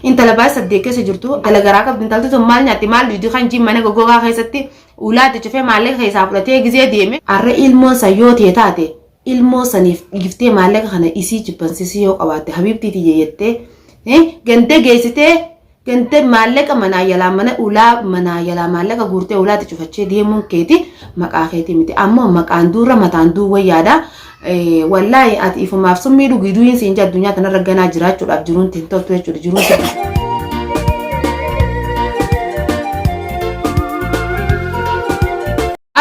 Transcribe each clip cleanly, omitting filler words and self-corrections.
انت لباس الديك سجرتو على غراك بنتالتو ثم نياتي مال دي خان جي مانا غوغا خيستي اولاد تشوفي مالك خيسابلتي غزي ديمي ار ilmo sayote taate ilmo sanif giftee maalaka kana isii jibbaansisii yoo qabaate habibtiiti yeettee gante geessitee gante maalaka mana yala mana ulaa mana yala maalaka guurtee ulaati cufachee deemuun keeti maqaa keeti miti ammoo maqaan dura mataan duwwa yaada wallahi ati ifumaaf summii dhugiduu hin siin addunyaa tanarra ganaa jiraachuudhaaf jiruun tintoottu jechuudha jiruun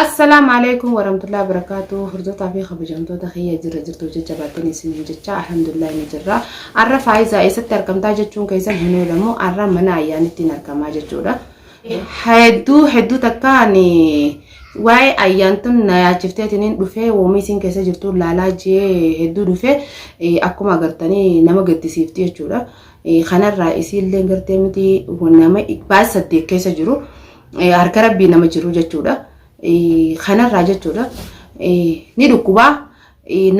السلام عليكم ورحمة الله وبركاته. هردوتا في خبجمتو تخيّة جرى جرتو جباتني سنين جتشا الحمد لله نجرى عرف عايزة إيسا تركم تاجتشون كيسا هنو لمو عرف منا يعني تنركم جتشورا حدو تكاني واي أيانتون نايا شفتينين دفع وميسين كيسا جرتو لالا جي حدو دفع أكما قرتني نما قد سيفتي جتشورا خانا الرئيسي اللي قرتمتي ونما إقباس صديق كيسا جرو هركرب بي نما جرو جتشورا خنا راجتورا ندوكوبا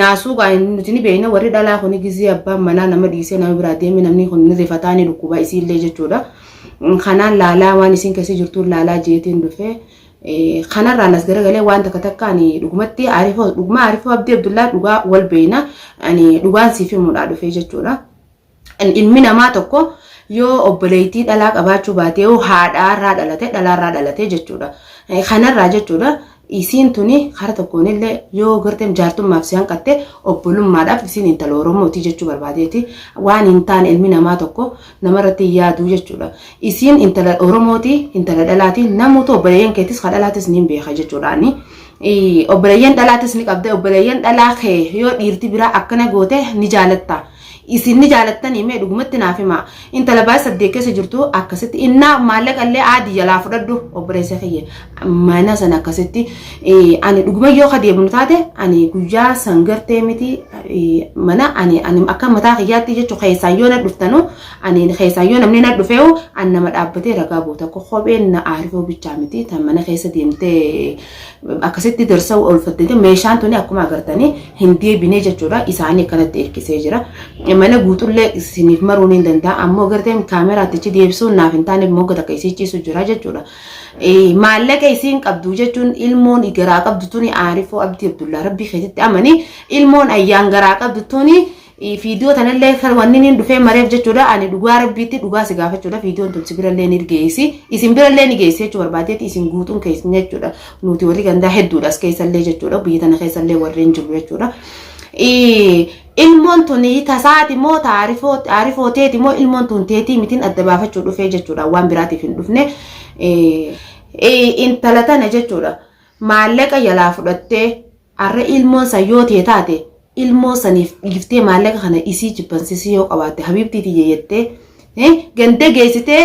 ناسو قاين نتني بينا وري دالا خوني جزي أبا منا نما ديسي نما برادي من نمني خوني نرفتاني دوكوبا إسي اللي جتورا خنا لالا وانيسين كسي جرتور لالا جيتين دفع خنا رانس غرغلي وان تكتكاني دوغمتي عارفه دوغما عارفه عبد الله دوغا والبينا يعني دوغان سيفي مولا دفع جتورا ان المنا ما تكو yoo obboleettii dhalaa qabaachuu baate yoo haadhaarraa dhalate jechuudha. Kanarraa jechuudha isiin tuni kara tokkoon illee yoo garteem jaartummaaf si hanqatte obbolummaadhaaf isiin intala Oromooti jechuu barbaadeeti waan hin taane ilmi namaa tokko namarratti yaadu jechuudha. Isiin intala Oromooti intala dhalaati namoota obboleeyyan keetis ka dhalaatis ni beeka jechuudhaani. Obboleeyyan dhalaatis ni qabde obboleeyyan dhalaa kee yoo dhiirti biraa akkana goote ni jaalatta. isin ni jaalatani mee dhugumatti naaf hima inta labaas saddeekkee jirtu akkasitti inna maallaqallee aadi jalaa fudhadhu obboleessa kiyya mana sana akkasitti ani dhuguma yoo kadeemnu taate ani guyyaa sangartee miti mana ani akka mataa kiyyaatti jechuun keessaan yoo na dhuftanu ani keessaan yoo namni na dhufeewu an nama dhaabbatee ragaa boota kopheen na aarifoo bichaa miti tan mana keessa deemtee akkasitti darsa olfattee meeshaan tuni akkuma agartanii hin deebinee jechuudha isaanii akkanatti hirkisee jira. mana guutulle sinif maruun hin danda'a ammoo garteen kaameraatti ci deebisuun naaf hin taane mogga takka isii ciisu jira jechuudha. Maallaqa isiin qabdu jechuun ilmoon garaa qabdu tuni aarifoo abdii Abdullah rabbii keessatti amani ilmoon ayyaan garaa qabdu tuni viidiyoo tanallee kan wanni hin dhufee mareef jechuudha ani dhugaa rabbiitti dhugaa si gaafachuudha viidiyoon tun sibirallee ni geessi isin birallee ni geessi jechuu barbaadeeti isin guutuun keessi jechuudha nuti warri gandaa hedduudhas keessallee jechuudha biyya tana keessallee warreen jiru jechuudha. ilmoon tuni tasaati moo taarifoo teeti moo ilmoon tun teetii mitiin adda baafachuu dhufee jechuudha waan biraatiif hin dhufne intala tana jechuudha maallaqa jalaa fudhattee arra ilmoon sayyoo tee taate ilmoo saniif giftee maallaqa kana isii jibbaansisii yoo qabaate habibtiiti yeettee gante geessitee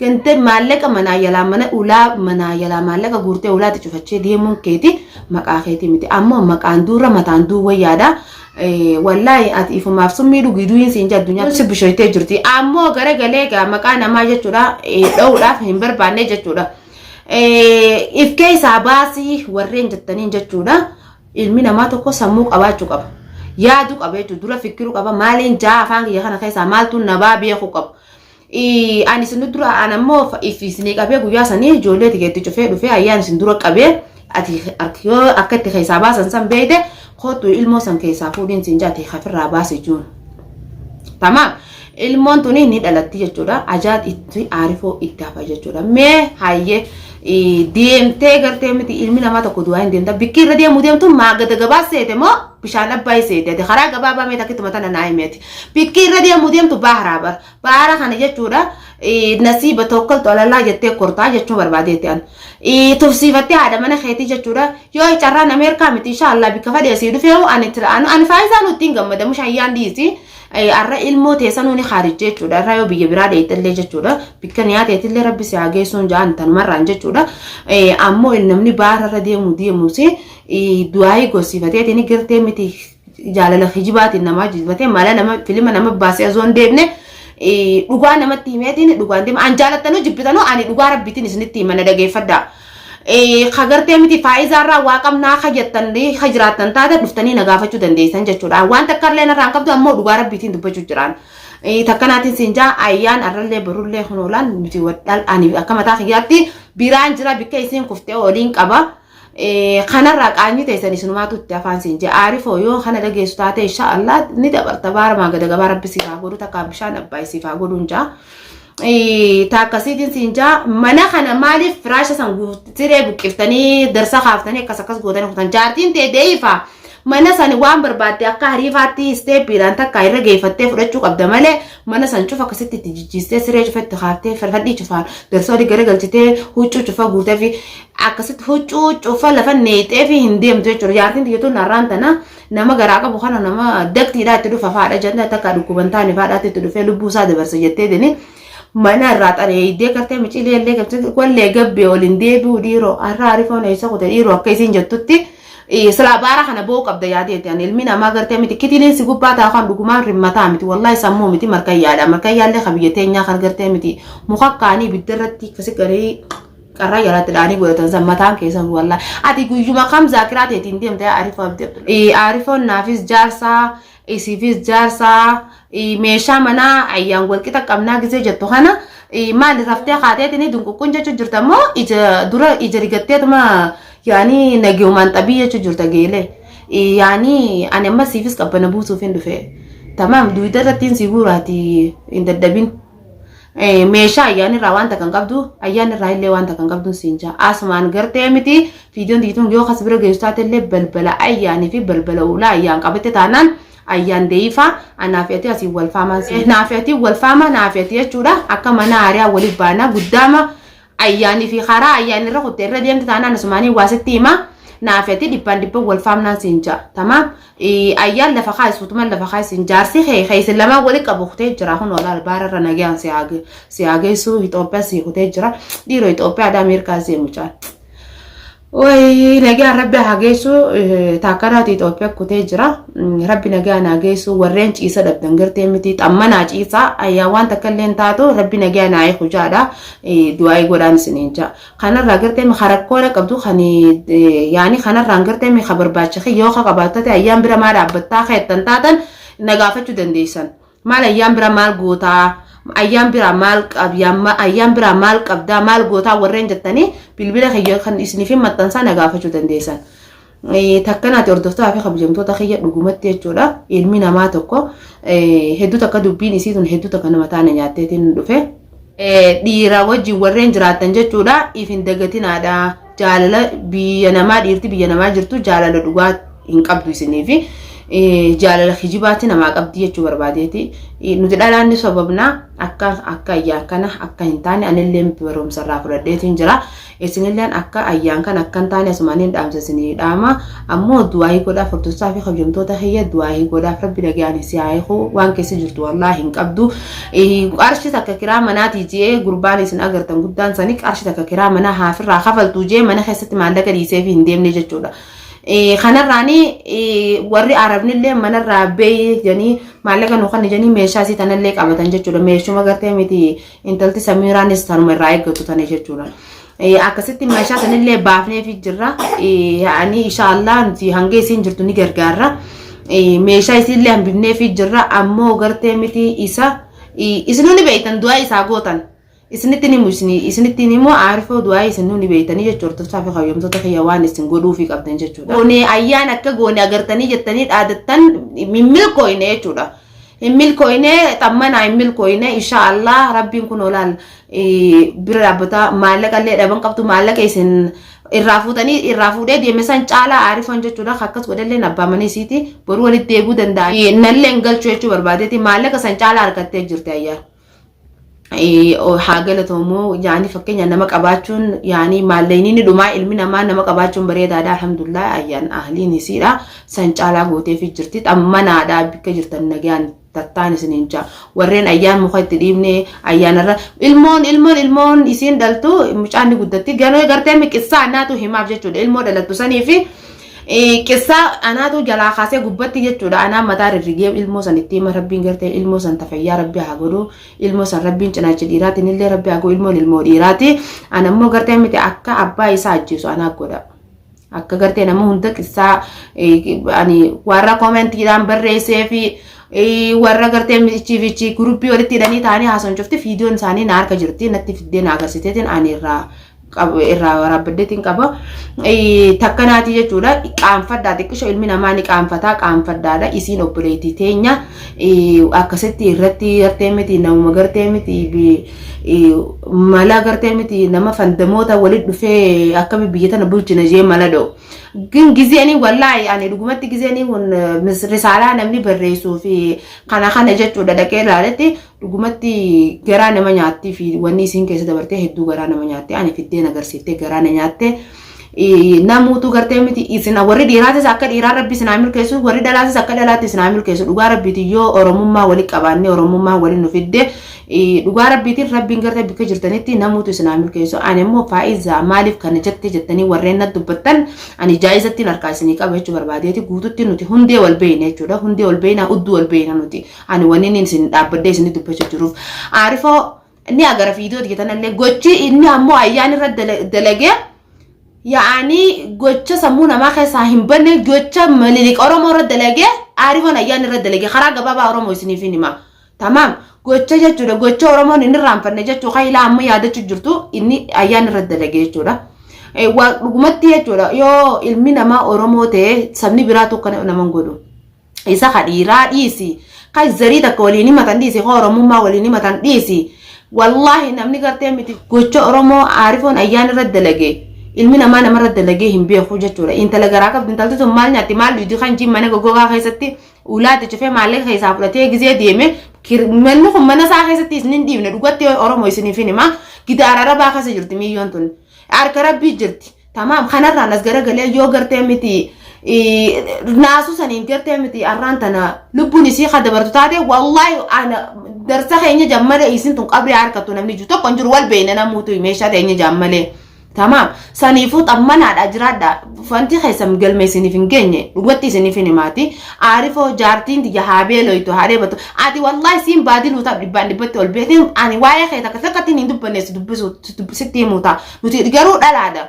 gante maallaqa manaa yalaa mana ulaa manaa yalaa maallaqa guurtee ulaati cufachee deemuun keeti maqaa keeti miti ammoo maqaan dura mataan duwwa yaada. wallahi ati ifumaaf summii dhugiduu hin siin addunyaa si bishoytee jirti ammoo garagalee gaa maqaa namaa jechuudha dha'uudhaaf hin barbaanne jechuudha. If keessaa baasii warreen jettaniin jechuudha ilmi namaa tokko sammuu qabaachuu qaba yaaduu qaba jechuudha dura fikiruu qaba maaliin jaa afaan kiyya kana keessaa maaltu nabaa beekuu qaba. Ani isin dura an ammoo isinii qabee guyyaa sanii ijoollee tikeetti cufee dhufee ayyaan isin dura qabee ati akka itti keessaa baasan san beeyte kootu ilmoo san keessaa fuudhiin siin jaate hafirraa baase juun. Tamam ilmoon tuni ni dhalatti jechuudha ajaat itti aarifoo itti hafa jechuudha mee hayyee deemtee gartee miti ilmi namaa tokko du'aa hin deemta bikki irra deemuu deemtu maagada gabaa seete moo bishaan abbaay seete karaa gabaabaa mee takkitti matana naa himeeti bikki irra deemuu deemtu baara kana jechuudha nasiiba tokkoltu alalaa jettee kortaa jechuun barbaadeetti an tufsiifattee haadha mana keetii jechuudha yoo carraan Ameerikaa miti inshaallah bikka fadheesii dhufeewu ani faayisaan ittiin gammadamu shayyaan dhiisi arra ilmoo teessanuu ni khaarijee jechuudha arra yoo biyya biraa dheeytallee jechuudha bikka niyaateetillee rabbi si hageessuun ja'an tanumarraan jechuudha ammoo namni baararra deemuusi du'aayi gosiifateetini gartee miti jaalala hijibaatiin namaa jibatee mala nama filima nama baasee azoon deemne dhugaa namatti himeetiin dhugaan deema an jaalattanuu jibbitanuu ani dhugaa rabbiitiin isinitti himana dhageeffadhaa. Khagartee miti faayizarraa waa qabnaa khajjattanii khajiraattan taate dhuftanii nagaafachuu dandeessan jechuudha waan takka illee narraan qabdu ammoo dhugaa rabbiitiin dubbachuu jiraan takkanaatiin sinjaa ayyaan arrallee barullee hunoolaan miti wadhal ani akka mataa kiyyaatti biraan jira bikka isin kuftee oliin qaba kanarraa qaanyi teessan isinumaatu itti afaan sinjaa aarifoo yoo kana dhageessu taate insha Allah ni dabarta baaramaa gada gabaa rabbi siifaa godhu takka bishaan abbaa siifaa godhuun jaa takkasiitiin sinjaa mana kana maaliif firaasha san siree buqqiftanii darsa kaaftanii akkas gootanii kutan jaartiin ta'e deeyifa mana san waan barbaadde akka hariifaatti steepiidhaan takka irra geeffattee fudhachuu qabda malee mana san cufa akkasitti itti jijjiistee siree cufatti kaaftee fadhii cufaan darsa olii gara galchitee huccuu cufa guutee fi akkasitti huccuu cufa lafa neexee fi hin deemtu jechuudha jaartiin tiyyatuun narraan tana nama garaa qabu kana nama daktiidhaa itti dhufa faadha jenna takka dhukkuban taane faadhaatti itti dhufee lubbuu isaa dabarsa jettee dini mana irraa xaree iddee gartee miciilee illee galchite wallee gabbee waliin deebi'u dhiiroo har'a ariifoon eessa kute dhiiroo akka isiin jettutti sila baara kana boo qabda yaadeeti ani ilmi namaa gartee miti kitiniin si gubbaa taa kan dhugumaan rimmataa miti wallahi sammuu miti markayyaadha markayyaallee kabiyyee teenyaa kan gartee miti muka kaanii biddarratti kasi garee qarraa yalaatti dhaanii godhatan sammataan keessan wallahi ati guyyuma kam zaakiraa teetiin deemtee aarifoon naafis jaarsaa isiifis jaarsaa meeshaa manaa ayyaan walqixa qabnaa gisee jettu kana maali raftee kaateetini dunquqqun jechuu jirta moo dura ija rigatteetuma yani nageuman tabia chujurta gele yani ani amma sifis qabana buusu fin dufe tamam duida ratin sigurati indadabin meesha yani rawanta kan qabdu ayyan raile wanta kan qabdu sinja asman garte miti video ditun yo khasbira geestate le balbala ayani fi balbala ula ayyan qabate tanan ayyan deifa anafiyati asi wal fama nafiyati wal fama nafiyati chuda akka mana area wali bana gudama ayyani fi khara ayyani ra khote ra dem tana nasmani wasiti ma nafiyati dippa wal famna sinja tamam ayyan la fakhais futman la fakhais sinjar si khay lama wali qabu khote jira hon wala bara ra nagyan siage su Ethiopia si khote jira diro Ethiopia da America se mucha way nagyan rabbi hageesu takarati Ethiopia khote jira rabbi nagyan hageesu warren ciisa dabdan garte miti tammana ciisa ayyawan takallen taatu rabbi nagyan ay khujada du'ay godaan sininja kana ragarte mi kharakkola qabdu khani yani khana rangarte mi khabar baachi yo qabatate ayyam bira ma dabta khaytan taatan nagaafachu dandeesan mal ayyam bira mal goota ayyam bira mal qabyamma ayyam bira mal qabda mal goota warren jettani bilbila khayyo khan isni fi matansa nagaafachu dandeesan takkanati ordoftaa fi kabajamtoota khiyya dhugumatti jechuudha ilmi namaa tokko hedduu takka dubbiin isiitun hedduu takka nama taane nyaatteetiin dhufe dhiira wajjin warreen jiraatan jechuudha ifin dagatinaadha jaalala biyya namaa dhiirti biyya namaa jirtu jaalala dhugaa hin qabdu isiniifi jaalala hijibaatti namaa qabdi jechuu barbaadeeti nuti dhalaanni sababna akka ayyaan kana akka hin taane anillee barumsarraa fudhadheetiin jira isinilleen akka ayyaan kana akka hin taane asumaaniin dhaamsasinii dhaama ammoo du'aayii godhaaf hordoftaa fi kabajamtoota hiyya du'aayii godhaaf rabbi dhaga'anii si haayiku waan keessa jirtu wallaahi hin qabdu qarshii takka kiraa manaatii jee gurbaan isin agartan guddaan sanii qarshii takka kiraa manaa haafirraa kafaltuu jee mana keessatti maallaqa dhiisee fi hin deemne jechuudha kanarraani warri arabnillee manarraa bee janii maallaqa nuukan janii meeshaa isii tanallee qabatan jechuudha meeshuma gartee miti intalti samiiraanis tanuma irraa eeggatu tane jechuudha akkasitti meeshaa tanallee baafnee fi jirra yani inshaallah nuti hanga isiin jirtu ni gargaarra meeshaa isiillee hambifnee fi jirra ammoo gartee miti isa isinuni beeytan du'aa isaa gootan isinitti immoo aarifoo du'aa isinuni beeytanii jechuudha toftaa fi qayyamtoota xiyawaan isin godhuu fi qabdan jechuudha goone ayyaan akka goone agartanii jettanii dhaadattan milkooyne jechuudha milkooyne tammana milkooyne inshaallah rabbiin kun olaal bira dhaabbata maallaqallee dhaban qabtu maallaqa isin irraa fuudhee deemesan caalaa aarifoon jechuudha akkas godhallee abbaamanii siiti boruu walitti deebuu danda'a nallee galchuu jechuu barbaadeeti maallaqa san caalaa harkattee jirti ayyaan haagala tomo yani fakkeenya nama qabaachuun yani maalleeyni dhumaa ilmi namaa nama qabaachuun bareedaadha alhamdulillah ayyaan ahliin isiidha san caalaa gootee fi jirti xammanaadha bikka jirtan nagaan tattaan isinincha warreen ayyaan muka itti dhiibne ayyaanarra ilmoon isiin dhaltu mucaanni guddatti ganoo gartee miqissaa anaatu himaaf jechuudha ilmoo dhalattu sanii fi qissa anaatu jalaa kaasee gubbatti jechuudha anaa mataa rirrigee ilmoo san itti hima rabbiin gartee ilmoo san tafayyaa rabbi haa godhu ilmoo san rabbiin cinaacha dhiiraatiin illee rabbi haa godhu ilmoo dhiiraati anammoo gartee miti akka abbaa isaa ajjeesu anaa godha akka gartee nama hunda qissaa ani warra koomentiidhaan barreessee fi warra gartee michiifichi guruppii walitti hidhanii taa'anii haasawan cufti fiidiyoon isaanii na harka jirti natti fiddee na agarsiiteetiin ani irraa waraabaddeetiin qaba takkanaati jechuudha qaanfaddaa xiqqisho ilmi namaa ni qaanfaddaadha isiin obboleettii teenya akkasitti irratti gartee miti namuma gartee miti mala gartee miti nama fandamoota walitti dhufee akka biyya tana bulchina jee mala da'u gin gizeeni wallahi ani dhugumatti gizeeni kun risaalaa namni barreessuu fi kana jechuudha dhaqee ilaaletti dhugumatti garaa nama nyaatti fi wanni isiin keessa dabartee hedduu garaa nama nyaatti ani fiddeen agarsiiftee garaa na nyaatte namuutu gartee miti isin warri dhiiraatis akka dhiiraa rabbi isin milkeessu warri dhalaatis akka dhalaatti isin milkeessu dhugaa rabbiiti yoo oromummaa wali qabaanne oromummaa wali nu fidde dhugaa rabbiitiin rabbiin gartee bikka jirtanitti namuutu isin milkeessu ani immoo faa'iza maaliif kana jettanii warreen na dubbattan ani jaayizatti harkaa isinii qaba jechuu barbaadeeti guututti nuti hundee wal beeyne jechuudha hundee wal beeyna udduu wal beeyna nuti ani wanni isin dhaabbadde isin dubbachuu jiruuf aarifoo ni agara fiidiyoo jettanallee gochi inni ammoo ayyaan irra dalagee yaani gocha sammuu namaa keessaa hin banne gocha maliliqa oromoo irra dalagee aarifoon ayyaan irra dalagee karaa gabaabaa oromoo isiniif hima tamam gocha jechuudha gocha oromoon inni raanfanne jechuu kaayilaa amma yaadachuu jirtu inni ayyaan irra dalagee jechuudha dhugumatti jechuudha yoo ilmi namaa oromoo ta'e sabni biraa tokko naman godhu isa kadhiiraa dhiisi kan zarii takka waliin himatan dhiisi kan oromummaa waliin himatan dhiisi wallahi namni gartee miti gocha oromoo aarifoon ayyaan irra dalagee ilmi namaa namarra dalagee hin beeku jechuudha intala garaa qabdi intalti sun maal nyaatti maal dhugdi kan jimmana gogaa keessatti ulaatti cufee maallaqa keessaa fudhatee gizee deeme manni kun mana isaa keessatti isin dhiibne dhugatti oromoo isiniif hima gidaara rabaa keessa jirti miyyoon tun harka rabbii jirti tamaam kanarraan as garagalee yoo gartee miti naasu saniin gartee miti arraan tana lubbuun isii kadabartu taate wallahi ana darsa keenya jammale isin tun qabri harkatu namni jiru tokko jiru wal beeyna namuutu meeshaa teenya jammale tamam saniifuu xammanaadha jiraadha fanti keessam galme isiniif hin geenye dhugatti isiniif hin himaati aarifoo jaartiin tiyya haabee loytu haadhee batu ati wallahi siin baadiluu taaf dhibbatti ol beekin ani waa'ee kee takka takkatti hin dubbanneessu dubbisitti himuuta nuti garuu dhalaadha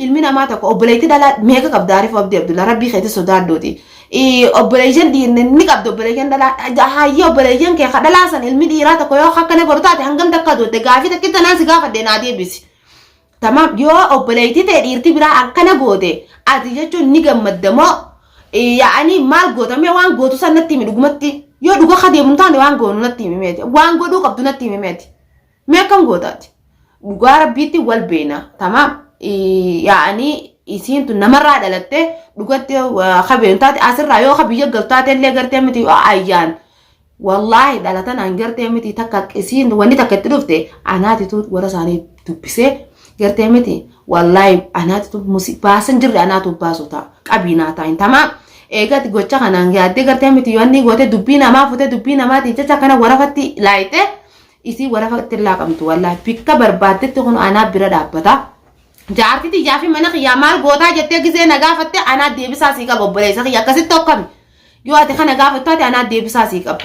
ilmi namaa tokko obboleetti dhalaa meeqa qabda aarifoo abdii abdullaa rabbii keetti sodaaddooti obboleeyyan ni qabda obboleeyyan dhalaa hayya obboleeyyan kee kadhalaasan ilmi dhiiraa tokko yoo akkana godhu taate hangam takka dootte gaafii takki tanaan si gaafadde naa deebisi tamam yoo obboleetti ta'e dhiirti biraa akkana goote ati jechuun ni gammaddamoo yaani maal gootamee waan gootu san natti himi dhugumatti yoo dhuga kadeemu taane waan goonu natti himi meeti waan godhuu qabdu natti himi meeti meeqam gootaati dhugaa rabbiitti wal beena tamam yaani isiin tun namarraa dhalatte dhugatti kabeenu taate asirraa yoo kabiyya galtaate illee gartee miti ayyaan wallahi dhalatan an gartee miti takka isiin wanni takka itti dhufte anaatitu warra isaanii dubbisee gartee miti wallahi anaatu baasan jirre anaatu baasuta qabinaa ta'in tamam eegati gocha kanaan yaadde gartee miti yoonni goote dubbii namaa fute dubbii namaati jecha kana warafatti laayite isii warafatti laaqamtu wallahi bikka barbaaddetti kun anaa bira dhaabbata jaartii tiyyaa fi mana kiyyaa maal gootaa jettee gizee na gaafatte anaa deebisaa sii qaba obboleessa kiyya akkasitti tokkami yoo ati kana gaafattaate anaa deebisaa sii qaba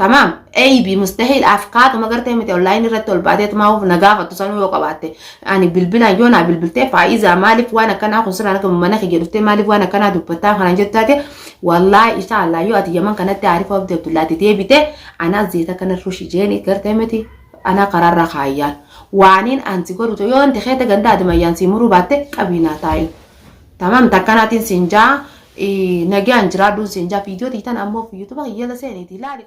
تمام اي بي مستحيل افكار وما قرت متى اونلاين رتول بعدين ما هو نغافه تصنو وقباته يعني بالبلا يونا بالبلته فاذا مالك وانا كان اخو سنه لكم مناخ جلفته مالك وانا كان دبتا خنا جتاتي والله ان شاء الله يواتي يمن كانت تعرف ابد تلاتي تيبته انا زيتا كان روشي جيني قرت متي انا قرار خايال وانين انت قلت يو انت خيته غندا دم يانسي مرو باته قبينا تاي تمام تكناتين سنجا نجي انجرا دون سنجا فيديو تيتان امو فيديو تبا يلا سيني تي لا لك